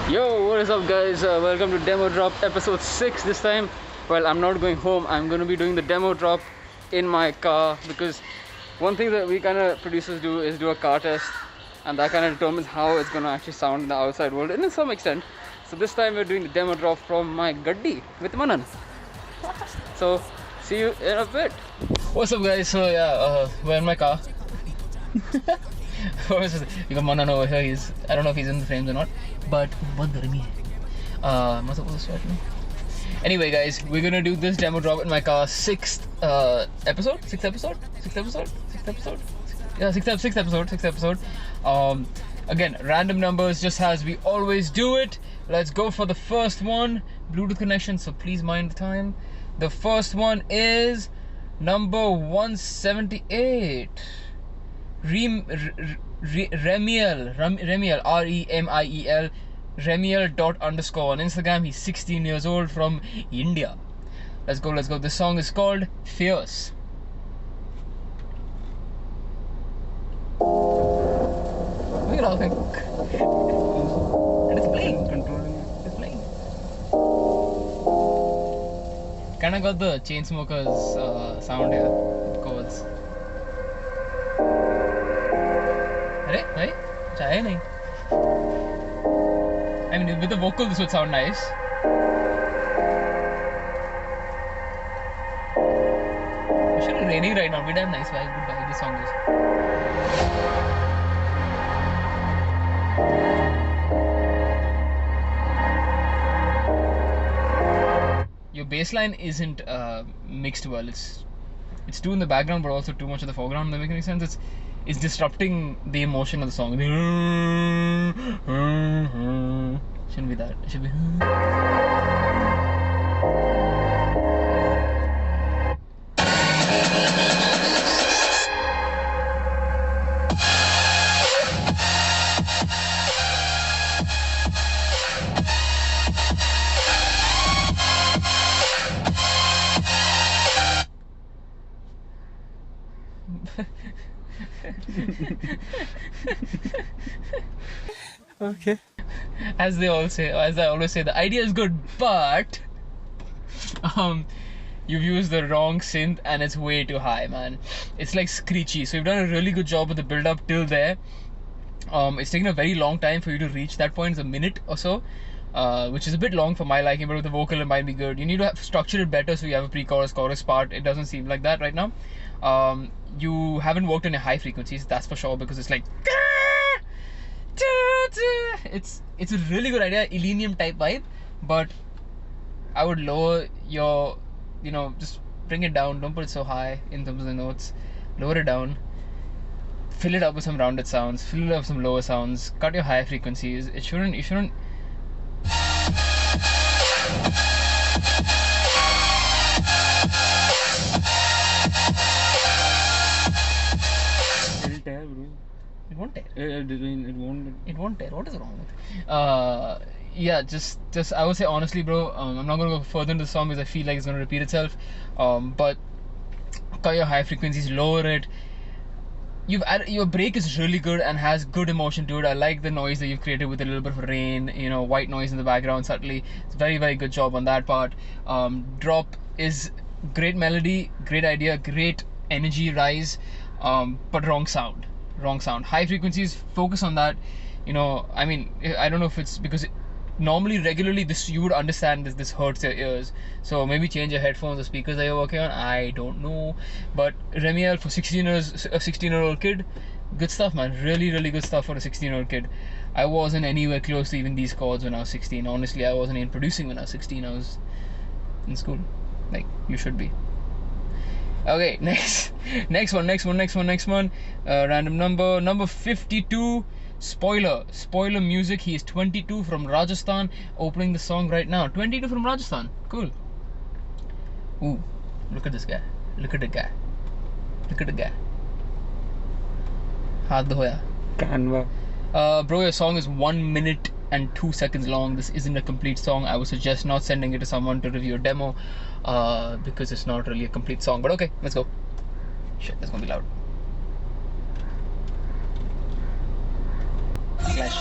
Yo, what is up, guys? Welcome to Demo Drop episode 6 this time. Well, I'm not going home, I'm going to be doing the demo drop in my car because one thing that we kind of producers do is do a car test, and that kind of determines how it's going to actually sound in the outside world, and in some extent. So, this time we're doing the demo drop from my Gaddi with Manan. So, see you in a bit. What's up, guys? So, yeah, we're in my car. You got Manan over here. I don't know if he's in the frames or not, but बहुत गर्मी है. मैं तो sweat now. Anyway, guys, we're gonna do this demo drop in my car. Sixth episode. Yeah, sixth episode. Again, random numbers, just as we always do it. Let's go for the first one. Bluetooth connection, so please mind the time. The first one is number 178. Remiel, Remiel, Remiel _ on Instagram. He's 16 years old from India. Let's go. This song is called Fierce. Look at all that. And it's playing. It's playing. Kinda got the Chainsmokers sound here with chords. Right? Chai nahi. I mean, with the vocal, this would sound nice. It should be raining right now. Be damn nice vibe. Good vibe. This song is. Your bass line isn't mixed well. It's too in the background, but also too much in the foreground. Does that make any sense? It's disrupting the emotion of the song. Shouldn't be that. It should be. Okay. As I always say, the idea is good, but you've used the wrong synth and it's way too high, man. It's like screechy. So you've done a really good job with the build up till there. It's taken a very long time for you to reach that point. It's a minute or so, which is a bit long for my liking, but with the vocal it might be good. You need to have structured it better so you have a pre-chorus, chorus part. It doesn't seem like that right now. You haven't worked on your high frequencies, that's for sure, because it's like it's a really good idea, Elenium type vibe, but I would lower your, just bring it down. Don't put it so high in terms of the notes. Lower it down. Fill it up with some rounded sounds. Fill it up with some lower sounds. Cut your high frequencies. You shouldn't. It'll tear, bro. It won't tear. It won't tear. What is wrong with it? Yeah, just I would say honestly, bro. I'm not gonna go further into the song because I feel like it's gonna repeat itself. But cut your high frequencies, lower it. Your break is really good and has good emotion to it. I like the noise that you've created with a little bit of rain, white noise in the background subtly. It's very, very good job on that part. Drop is great melody, great idea, great energy rise, but wrong sound. High frequencies, focus on that. I don't know if it's because normally regularly this you would understand this hurts your ears, so maybe change your headphones or speakers that you're working on. I don't know, but Remiel for 16-year-old kid, good stuff, man. Really, really good stuff for a 16-year-old kid. I wasn't anywhere close to even these chords when I was 16. Honestly, I wasn't even producing when I was 16. I was in school, like you should be. Okay, next one. Random number 52. Spoiler music. He is 22 from Rajasthan. Opening the song right now. 22 from Rajasthan. Cool. Ooh, look at this guy. Look at the guy. Haath dhoya. Canva. Bro, your song is 1 minute and 2 seconds long. This isn't a complete song. I would suggest not sending it to someone to review a demo because it's not really a complete song. But okay, let's go. Shit, that's gonna be loud. Clash.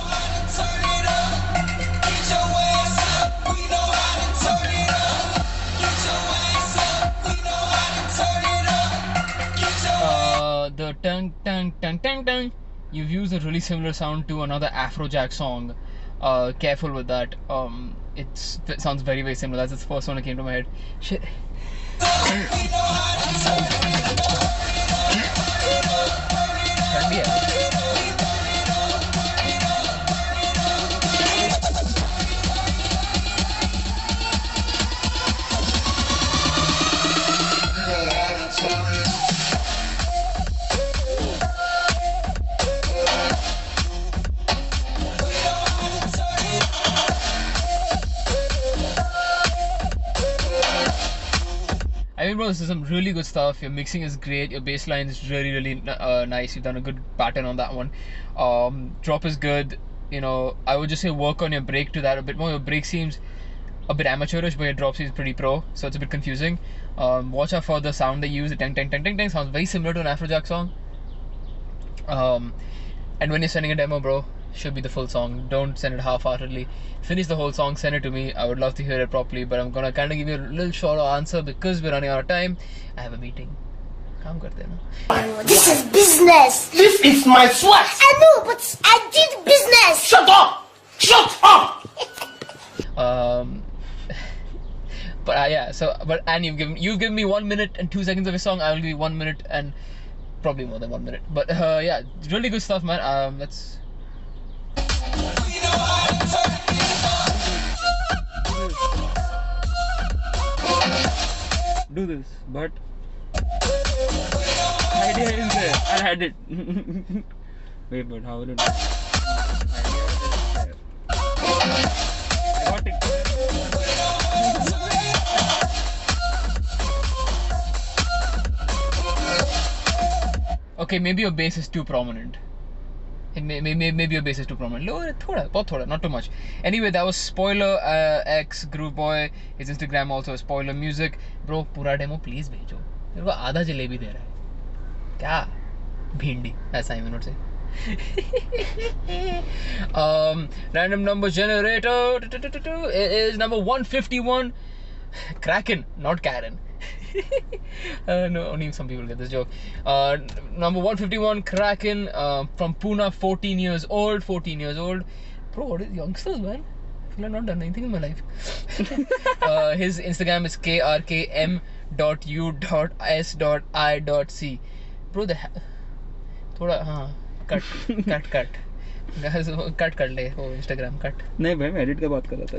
tang tang tang tang tang. You've used a really similar sound to another Afrojack song. Careful with that. It sounds very very similar. That's the first one that came to my head. Shit. I mean, bro, this is some really good stuff. Your mixing is great. Your bass line is really, really nice. You've done a good pattern on that one. Drop is good. You know, I would just say work on your break to that a bit more. Your break seems a bit amateurish, but your drop seems pretty pro, so it's a bit confusing. Watch out for the sound they use. The tang tang tang tang tang sounds very similar to an Afrojack song. And when you're sending a demo, bro, should be the full song. Don't send it half-heartedly. Finish the whole song, send it to me. I would love to hear it properly, but I'm gonna kind of give you a little shorter answer because we're running out of time. I have a meeting. काम करते हैं ना. This is business. This is my sweat. I know, but I did business. Shut up! Shut up! Yeah. And you've given me 1 minute and 2 seconds of a song. I will give you 1 minute and probably more than 1 minute. But yeah, really good stuff, man. Let's. Do this, but idea is there. I had it. Wait, but how will it? I got it. Okay, maybe your bass is too prominent. Maybe your bass is too prominent. Lower it, thoda, not too much. Anyway, that was Spoiler X Groove Boy. His Instagram also is Spoiler Music. Bro, पूरा demo please भेजो. मेरे को आधा जलेबी दे रहा है. क्या? भिंडी. That's Simon would say. Random number generator. It is number 151. Kraken, not Karen. No, only some people get this joke. Number 151, Kraken, from Pune, 14 years old. Bro, what is youngsters, man? I feel I've not done anything in my life. His Instagram is krkm.u.s.i.c. Bro, थोड़ा cut. Guys, cut कर ले वो Instagram cut. नहीं भाई, मैं edit का बात कर रहा था.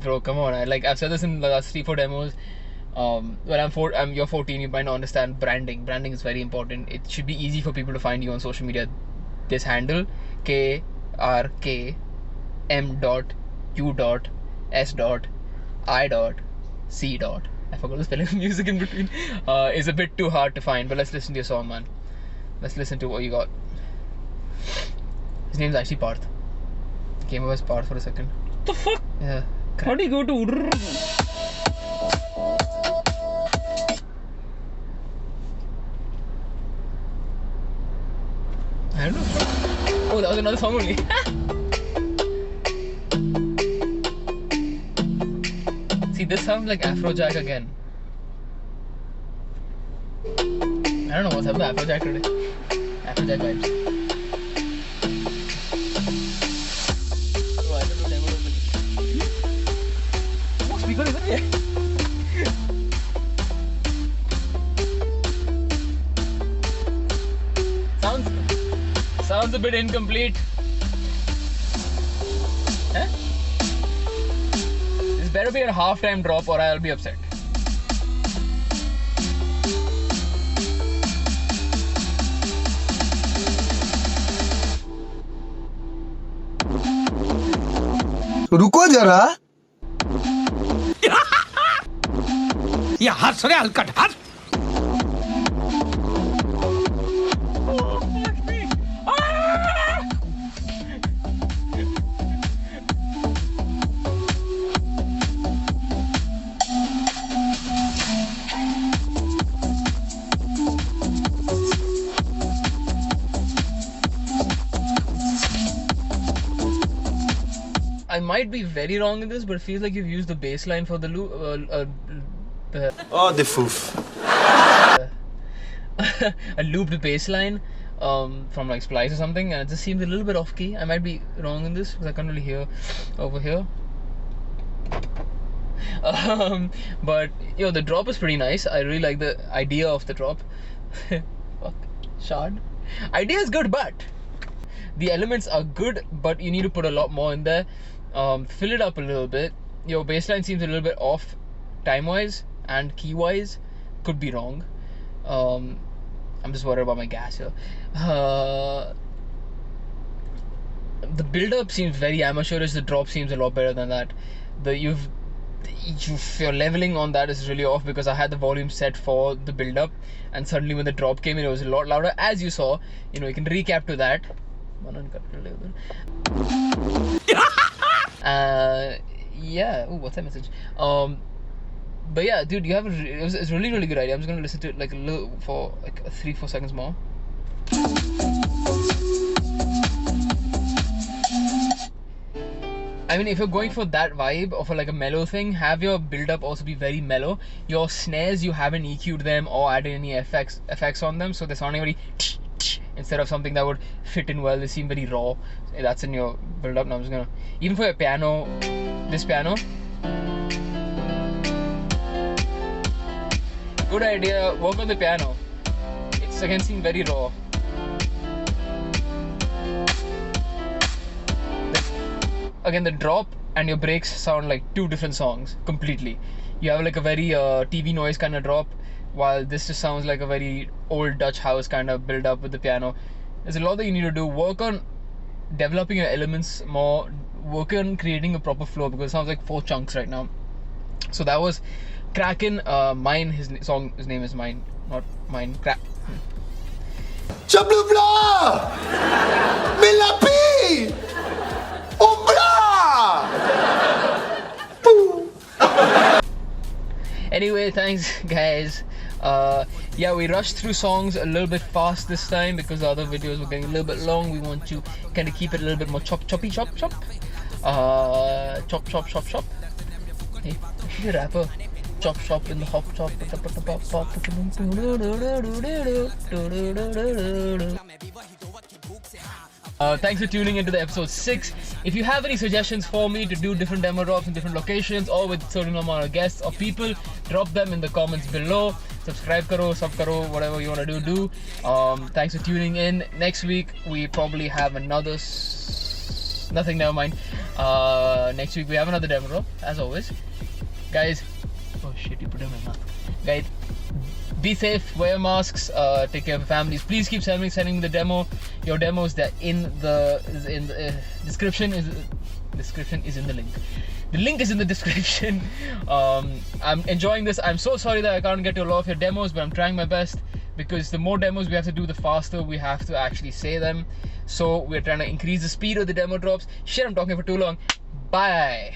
Bro, come on. I've said this in the last 3-4 demos. When you're 14, you might not understand branding. Branding is very important. It should be easy for people to find you on social media. This handle krkm.u.s.i.c. I forgot to spell music in between. Is a bit too hard to find. But let's listen to your song, man. Let's listen to what you got. His name's actually Parth. Came over as Parth for a second. What the fuck? Yeah. How do you go to? I don't know. Oh, that was another song only. See, this sounds like Afrojack again. I don't know what's happened to Afrojack today. Afrojack vibes. Oh, I don't know demo. Oh, speaker is there. Sounds a bit incomplete. Huh? This better be a half-time drop or I'll be upset. रुको जरा. ये हंस रहे हलकट हंस. I might be very wrong in this, but it feels like you've used the bass line for the loop. Oh, the foof. a looped bass line from like Splice or something, and it just seems a little bit off key. I might be wrong in this because I can't really hear over here. But the drop is pretty nice. I really like the idea of the drop. Fuck, Shaan. Idea is good, but the elements are good, but you need to put a lot more in there. Fill it up a little bit. Your bassline seems a little bit off time-wise and key-wise. Could be wrong. I'm just worried about my gas here. The build-up seems very amateurish. The drop seems a lot better than that. Your leveling on that is really off because I had the volume set for the build-up, and suddenly when the drop came in, it was a lot louder. As you saw, you can recap to that. Yeah. Oh, what's that message? But yeah, dude, it's really, really good idea. I'm just gonna listen to it like a little for like 3-4 seconds more. I mean, if you're going for that vibe or for like a mellow thing, have your build-up also be very mellow. Your snares, you haven't EQ'd them or added any effects on them, so they're sounding very instead of something that would fit in well. They seem very raw. That's in your build-up. Now I'm just gonna, even for your piano, this piano, good idea. Work on the piano. It's again seem very raw. Again, the drop and your breaks sound like two different songs completely. You have like a very TV noise kind of drop, while this just sounds like a very old Dutch house kind of build up with the piano. There's a lot that you need to do. Work on developing your elements more. Work on creating a proper flow because it sounds like 4 chunks right now. So that was Kraken. Mine, his name is Mine, not Mine. Chablu blah! Milapi! Anyway, thanks guys. Yeah, we rushed through songs a little bit fast this time because the other videos were getting a little bit long. We want to kind of keep it a little bit more chop. Chop. Hey, she's a rapper. Chop in the hop chop. Thanks for tuning into the episode 6. If you have any suggestions for me to do different demo drops in different locations or with certain amount of guests or people, drop them in the comments below. Subscribe karo, sub karo, whatever you want to do. Thanks for tuning in. Next week we probably have another nothing, never mind. Next week we have another demo drop as always. Guys, oh shit, you put it in my mouth. Guys, be safe, wear masks, take care of your families. Please keep sending me the demo. Your demos that in the description is in the link. The link is in the description. I'm enjoying this. I'm so sorry that I can't get to a lot of your demos, but I'm trying my best because the more demos we have to do, the faster we have to actually say them. So we're trying to increase the speed of the demo drops. Shit, I'm talking for too long. Bye.